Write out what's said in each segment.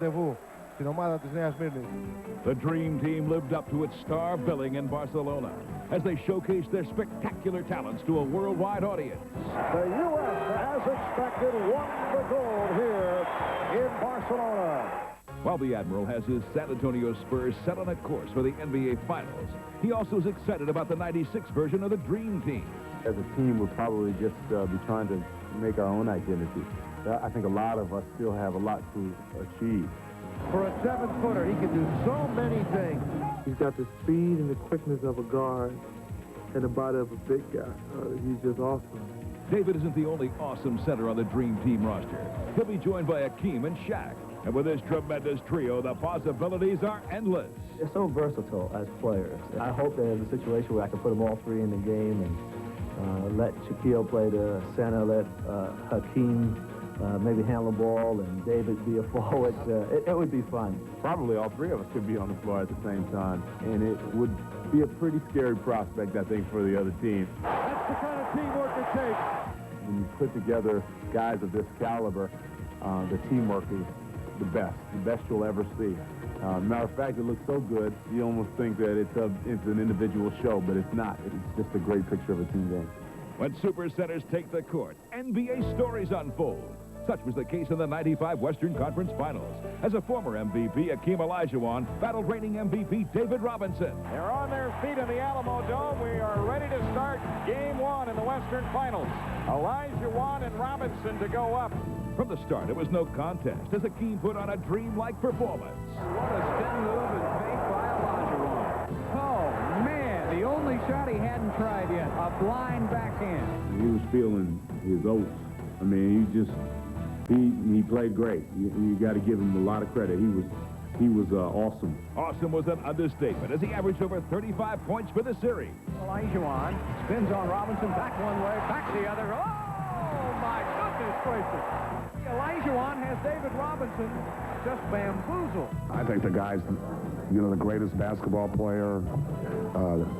The Dream Team lived up to its star billing in Barcelona as they showcased their spectacular talents to a worldwide audience. The U.S., as expected, won the gold here in Barcelona. While the Admiral has his San Antonio Spurs set on a course for the NBA Finals, he also is excited about the '96 version of the Dream Team. As a team, we'll probably just be trying to make our own identity. I think a lot of us still have a lot to achieve. For a 7-footer, he can do so many things. He's got the speed and the quickness of a guard and the body of a big guy. He's just awesome. David isn't the only awesome center on the Dream Team roster. He'll be joined by Akeem and Shaq. And with this tremendous trio, the possibilities are endless. They're so versatile as players. I hope there's a situation where I can put them all three in the game and let Shaquille play the center, let Hakeem maybe handle the ball, and David be a forward. It would be fun. Probably all three of us could be on the floor at the same time, and it would be a pretty scary prospect, I think, for the other team. That's the kind of teamwork it takes. When you put together guys of this caliber, the teamwork is the best you'll ever see. Matter of fact, it looks so good, you almost think that it's an individual show, but it's not. It's just a great picture of a team game. When super centers take the court, NBA stories unfold. Such was the case in the '95 Western Conference Finals, as a former MVP, Akeem Olajuwon, battled reigning MVP David Robinson. They're on their feet in the Alamo Dome. We are ready to start Game 1 in the Western Finals. Olajuwon and Robinson to go up. From the start, it was no contest as Akeem put on a dreamlike performance. What a spin move is made by Olajuwon. Oh, man, the only shot he hadn't tried yet, a blind backhand. He was feeling his oats. I mean, he played great. You got to give him a lot of credit. He was awesome. Awesome was an understatement as he averaged over 35 points for the series. Olajuwon spins on Robinson, back one way, back the other. Oh, my goodness gracious. Olajuwon has David Robinson just bamboozled. I think the guy's, the greatest basketball player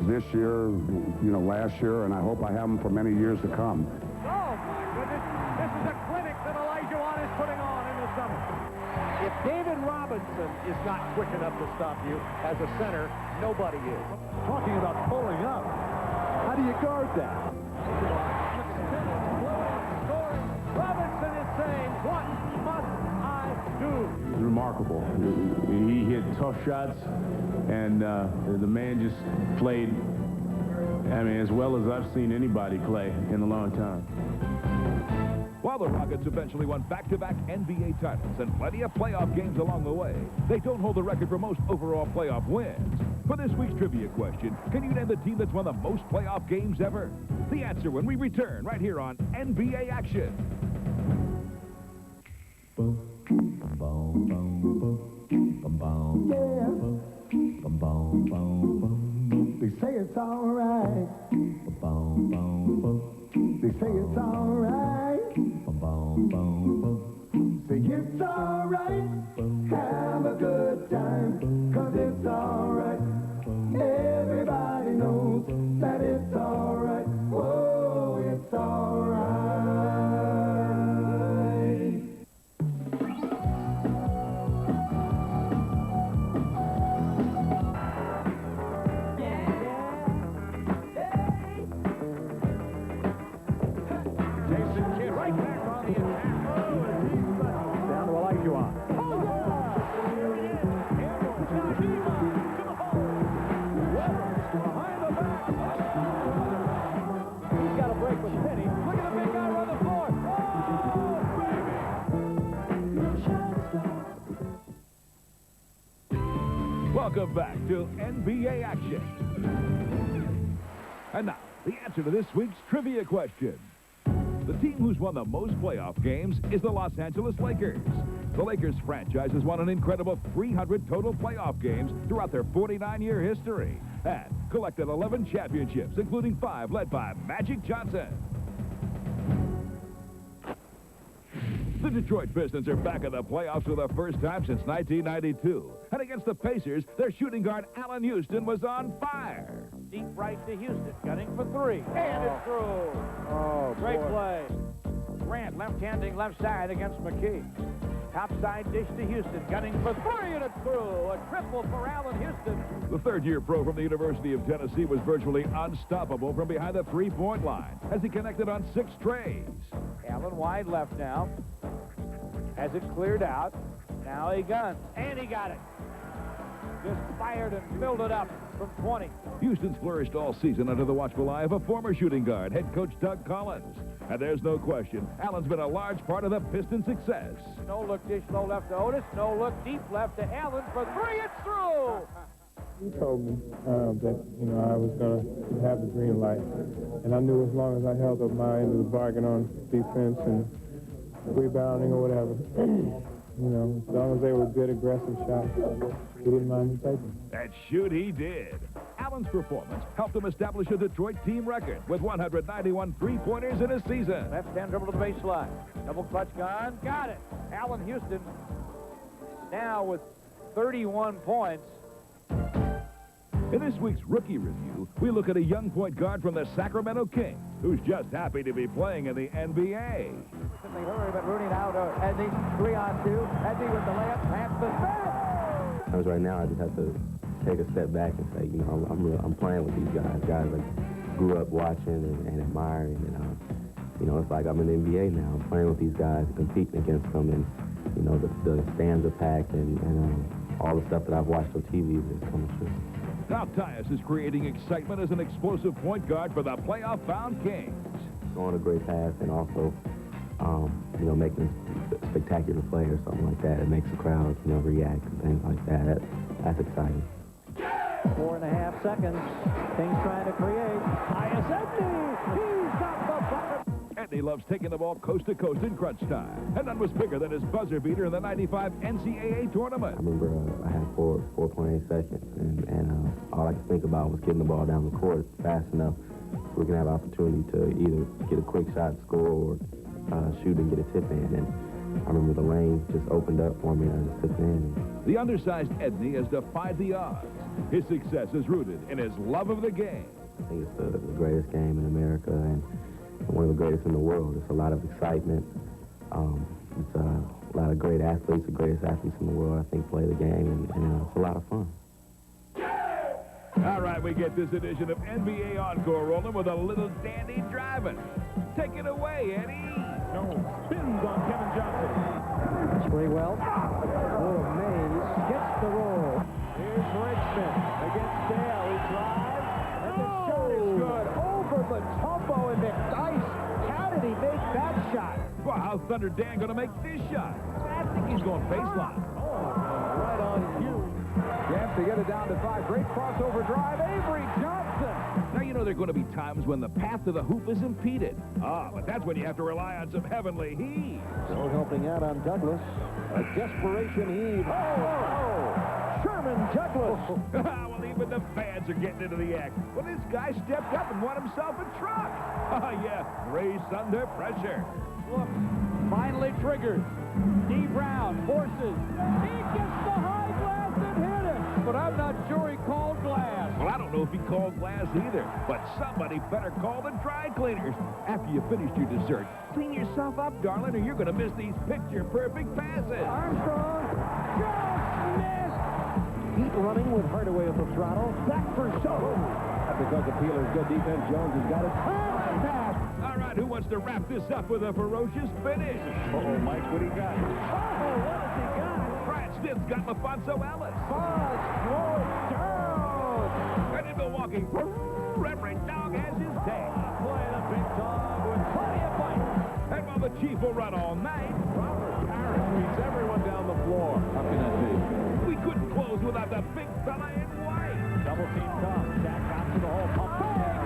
this year, last year, and I hope I have him for many years to come. Oh, my goodness. This is a clinic that Olajuwon is putting on in the summer. If David Robinson is not quick enough to stop you as a center, nobody is. Talking about pulling up. How do you guard that? Robinson is saying, what must I do? He's remarkable. He hit tough shots, and the man just played, as well as I've seen anybody play in a long time. While the Rockets eventually won back-to-back NBA titles and plenty of playoff games along the way, they don't hold the record for most overall playoff wins. For this week's trivia question, can you name the team that's won the most playoff games ever? The answer when we return right here on NBA Action. They say it's all right. They say it's all right. Say it's all right. Have a good time, 'cause it's all right. Everybody knows that it's all right. Whoa, it's all right. Jason Kidd right back on the attack. Down to Olajuwon. Behind the back. He's got a break with Penny. Look at the big guy on the floor. Oh, baby! Welcome back to NBA Action. And now, the answer to this week's trivia question. The team who's won the most playoff games is the Los Angeles Lakers. The Lakers franchise has won an incredible 300 total playoff games throughout their 49-year history and collected 11 championships, including 5 led by Magic Johnson. The Detroit Pistons are back in the playoffs for the first time since 1992. And against the Pacers, their shooting guard Allen Houston was on fire. Deep right to Houston, gunning for 3. And it's through. Oh, Great play. Grant left-handing left side against McKee. Topside dish to Houston, gunning for three, and it's through. A triple for Allen Houston. The third-year pro from the University of Tennessee was virtually unstoppable from behind the three-point line as he connected on 6 trays. Allen wide left now. Has it cleared out. Now he guns, and he got it. Just fired and filled it up from 20. Houston's flourished all season under the watchful eye of a former shooting guard, head coach Doug Collins. And there's no question, Allen's been a large part of the Pistons' success. No look dish low left to Otis. No look deep left to Allen for three. It's through. He told me that, I was going to have the green light. And I knew as long as I held up my end of the bargain on defense and rebounding or whatever, as long as they were good, aggressive shots, he didn't mind me taking. And shoot, he did. Allen's performance helped him establish a Detroit team record with 191 three-pointers in a season. Left hand dribble to the baseline. Double clutch gun. Got it. Allen Houston now with 31 points. In this week's Rookie Review, we look at a young point guard from the Sacramento Kings who's just happy to be playing in the NBA. They hurry, but Rooney now to Edney. 3-on-2. Edney with the layup. Past the finish. As right now, I just have to take a step back and say, I'm playing with these guys I grew up watching and admiring. And, it's like I'm in the NBA now. I'm playing with these guys, competing against them, and, the stands are packed, and all the stuff that I've watched on TV is coming true. Now Tyus is creating excitement as an explosive point guard for the playoff-bound Kings. Throwing a great pass and also, making a spectacular play or something like that. It makes the crowd, react and things like that. That's exciting. 4.5 seconds. Kings trying to create. Tyus Edney. He's got the bucket. Edney loves taking the ball coast to coast in crunch time. And none was bigger than his buzzer beater in the 95 NCAA tournament. I remember I had 4.8 seconds, and all I could think about was getting the ball down the court fast enough so we can have opportunity to either get a quick shot, score, or shoot and get a tip in. And I remember the lane just opened up for me, and I just took it in. The undersized Edney has defied the odds. His success is rooted in his love of the game. I think it's the greatest game in America and one of the greatest in the world. It's a lot of excitement. It's a lot of great athletes, the greatest athletes in the world, I think, play the game, and it's a lot of fun. All right, we get this edition of NBA Encore rolling with a little dandy driving. Take it away, Eddie. No, spins on Kevin Johnson. Sprewell. Oh, Mays gets the roll. Here's Richmond against Dale. He drives, and the shot is good. Over Mutombo and McDyess. How did he make that shot? Well, how's Thunder Dan going to make this shot? I think he's going baseline. Right on cue. Jams to get it down to 5. Great crossover drive. Avery Johnson. Now, there are going to be times when the path to the hoop is impeded. But that's when you have to rely on some heavenly heave. So helping out on Douglas. A desperation heave. Oh! Sherman Douglas. Well, even the fans are getting into the act. Well, this guy stepped up and won himself a truck. Yeah, race under pressure. Look, finally triggered. D. Brown forces. He gets the high glass and hit it. But I'm not sure he called glass. Well, I don't know if he called glass either, but somebody better call the dry cleaners. After you finished your dessert, clean yourself up, darling, or you're going to miss these picture-perfect passes. Armstrong just missed. Heat running with Hardaway at the throttle. Back for Soho. Because of Peeler's good defense, Jones has got it. Pass. All right, who wants to wrap this up with a ferocious finish? Oh, Mike, what do you got? Oh, what has he got? Brad Stitt's got LaFonso Ellis. Buzz throws down. And in Milwaukee, every dog has his day. Play the big dog with plenty of fight. And while the Chief will run all night, Robert Parrish beats everyone down the floor. How can that be? we couldn't close without the big fella in white. Double team come. Jack got to the hole. Pump the gas.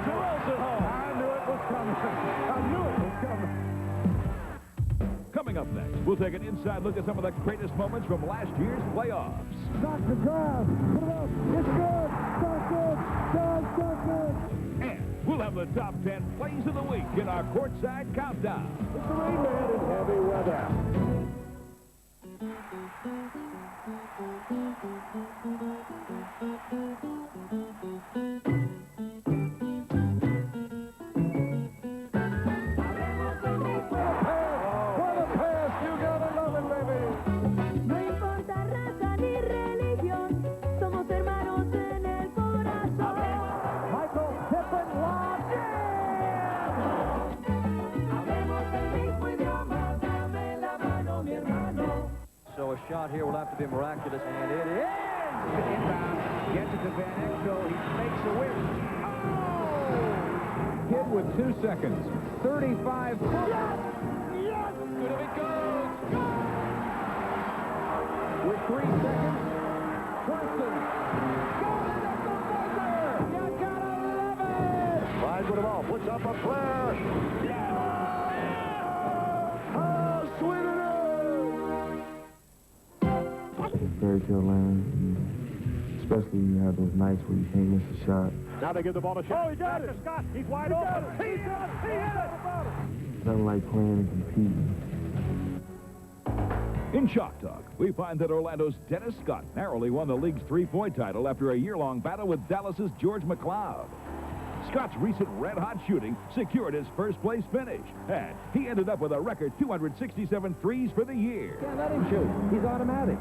Drills it home. I knew it was coming. I knew it was coming. Coming up next, we'll take an inside look at some of the greatest moments from last year's playoffs. Dr. Drive, put it up, it's good, good. And we'll have the top 10 plays of the week in our courtside countdown. It's the Rain Man in heavy weather. What a pass. You gotta love a shot here will have to be miraculous. And it is! Inbound. Gets it to Van Exel. He makes a wish. Oh! Kid with 2 seconds. 35. Yes! Yes! Good if it goes. Go! With 3 seconds. Preston. Got it at the buzzer! You gotta love it! Ride with the ball. Puts up a flare. How sweet it is! Fairy tale land, especially when you have those nights where you can't miss a shot. Now they give the ball to Scott. Oh, he got it. Scott. He's wide open. He hit it. He hit it. Nothing like playing and competing. In Chalk Talk, we find that Orlando's Dennis Scott narrowly won the league's three-point title after a year-long battle with Dallas's George McLeod. Scott's recent red-hot shooting secured his first-place finish, and he ended up with a record 267 threes for the year. Can't let him shoot. He's automatic.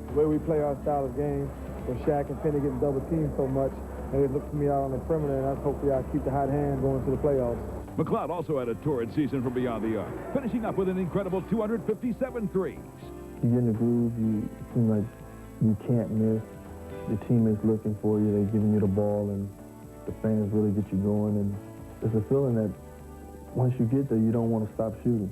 The way we play our style of game, with Shaq and Penny getting double-teamed so much, and they look for me out on the perimeter, and hopefully I keep the hot hand going to the playoffs. McLeod also had a torrid season from beyond the arc, finishing up with an incredible 257 threes. You get in the groove, you seem like you can't miss. Your teammates looking for you, they're giving you the ball, and the fans really get you going. And it's a feeling that once you get there, you don't want to stop shooting.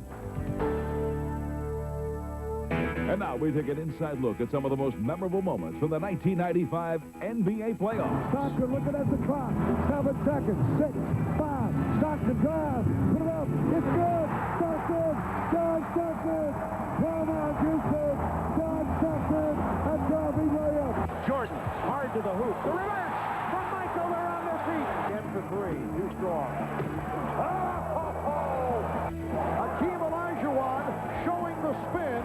And now we take an inside look at some of the most memorable moments from the 1995 NBA playoffs. Stockton looking at the clock. 7 seconds. 6, 5. Stockton drives. Put it up. It's good. Stockton. John Stockton. Come on, Houston. John Stockton. A Darby layup. Jordan. Hard to the hoop. The reverse from Michael. They're on their feet. Again for 3. Too strong. Hakeem Olajuwon showing the spin.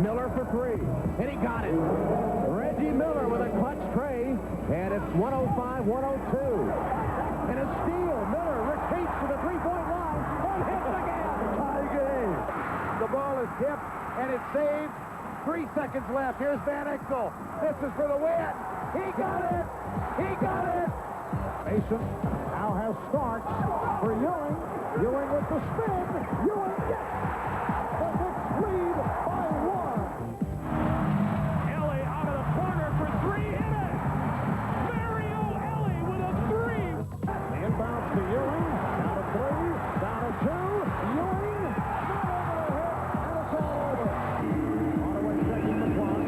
Miller for 3, and he got it. Reggie Miller with a clutch tray, and it's 105-102. And a steal. Miller retreats to the three-point line and hits again. Tie game. The ball is tipped, and it's saved. 3 seconds left. Here's Van Exel. This is for the win. He got it. He got it. Mason now has Starks for Ewing. Ewing with the spin. Ewing gets the Knicks lead by 1. Ellie out of the corner for 3. Hit it. Mario Ellie with a 3. The inbounds to Ewing. Down to 3. Down to 2. Ewing. Not over the hit. And it's all over. Hardaway checking the clock.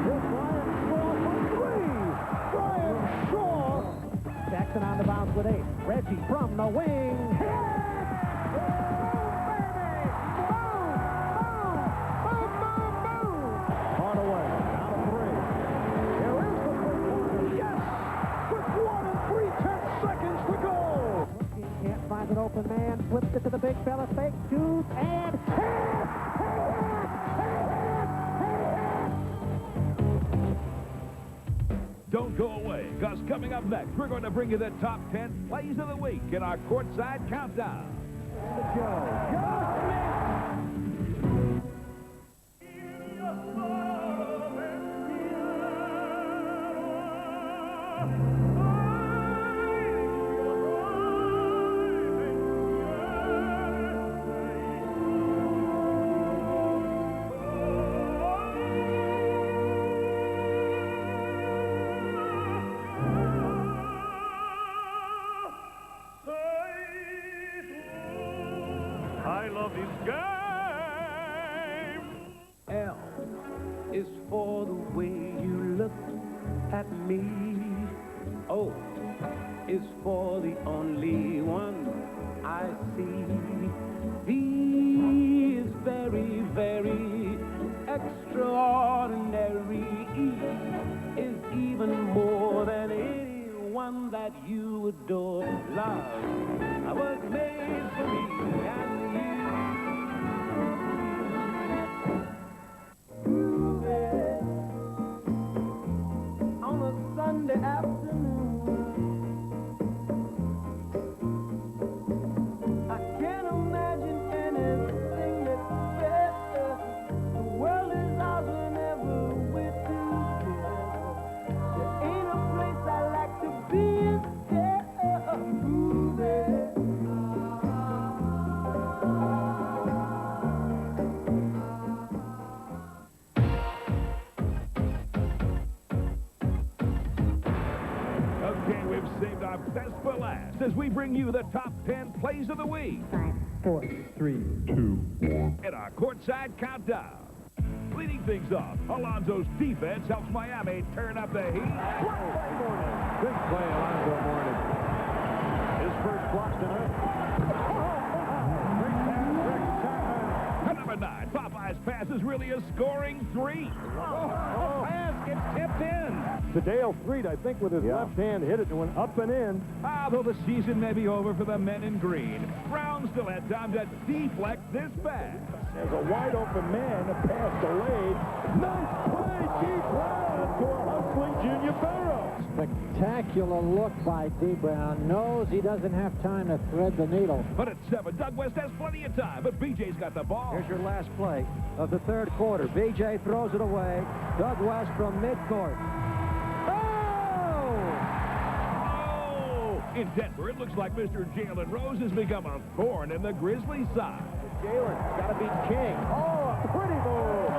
Here's Brian Shaw for 3. Brian Shaw. Jackson on the bounce with 8. Reggie from the wing. Hit it. An open man, flips it to the big fella, fake, shoots, and Don't go away, because coming up next, we're going to bring you the top 10 plays of the week in our courtside countdown. Joe Smith. I love this game. L is for the way you look at me. O is for the only one I see. V is very, very extraordinary. E is even more than anyone that you adore. Love was made for me and you. On a Sunday afternoon, I can't imagine anything that's better. The world is ours whenever we're together. There ain't a place I like to be instead of moving. as we bring you the top 10 plays of the week. 5, 4, 3, 2, 1. In our courtside countdown. Leading things off, Alonzo's defense helps Miami turn up the heat. Big play, Alonzo Mourning. His first block tonight. At number 9, Popeye's pass is really a scoring 3. Oh, pass gets tipped in. Sedale Threed, I think, with his left hand, hit it and went up and in. Though the season may be over for the men in green, Brown still had time to deflect this pass. There's a wide-open man, a pass delayed. Nice play, D. Brown to a hustling Junior Barrow. Spectacular look by D. Brown. Knows he doesn't have time to thread the needle. But at 7, Doug West has plenty of time, but BJ's got the ball. Here's your last play of the third quarter. BJ throws it away. Doug West from midcourt. In Denver, it looks like Mr. Jalen Rose has become a thorn in the Grizzlies' side. Jalen's got to beat King. Oh, a pretty move.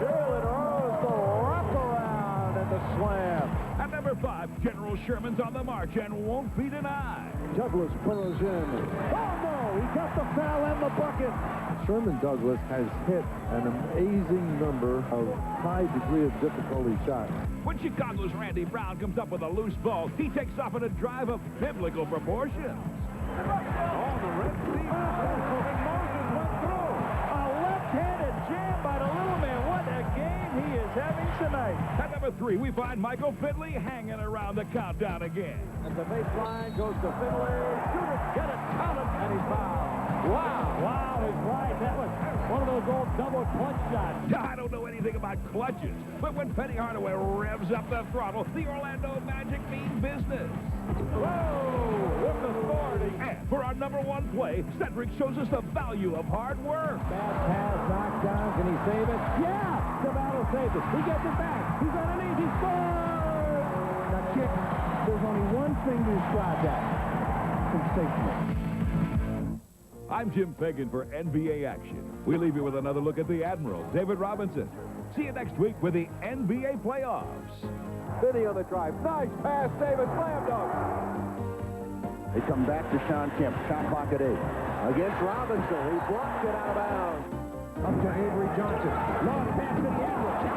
Jalen Rose, the wraparound and the slam. At number 5, General Sherman's on the march and won't be denied. Douglas pulls in. Oh, no, he got the foul and the bucket. Sherman Douglas has hit an amazing number of high degree of difficulty shots. When Chicago's Randy Brown comes up with a loose ball, he takes off in a drive of biblical proportions. Oh, the Red Sea. And Moses went through. A left-handed jam by the little man. What a game he is having tonight. At number 3, we find Michael Finley hanging around the countdown again. At the baseline goes to Finley. Shoot it, get it, count it, and he's fouled. Wow. Wow, he's right. That was one of those old double clutch shots. I don't know anything about clutches, but when Penny Hardaway revs up the throttle, the Orlando Magic mean business. Whoa, with authority. And for our number 1 play, Cedric shows us the value of hard work. Bad pass, knocked down. Can he save it? Yeah! Zavallo saved it. He gets it back. He's got an easy score! Now, Chick, there's only one thing to describe that. Sensational. I'm Jim Fagan for NBA Action. We leave you with another look at the Admiral, David Robinson. See you next week with the NBA playoffs. Video the drive. Nice pass, David. Slam dunk. They come back to Sean Kemp. Shot clock at 8. Against Robinson. He blocked it out of bounds. Up to Avery Johnson. Long pass to the Admiral.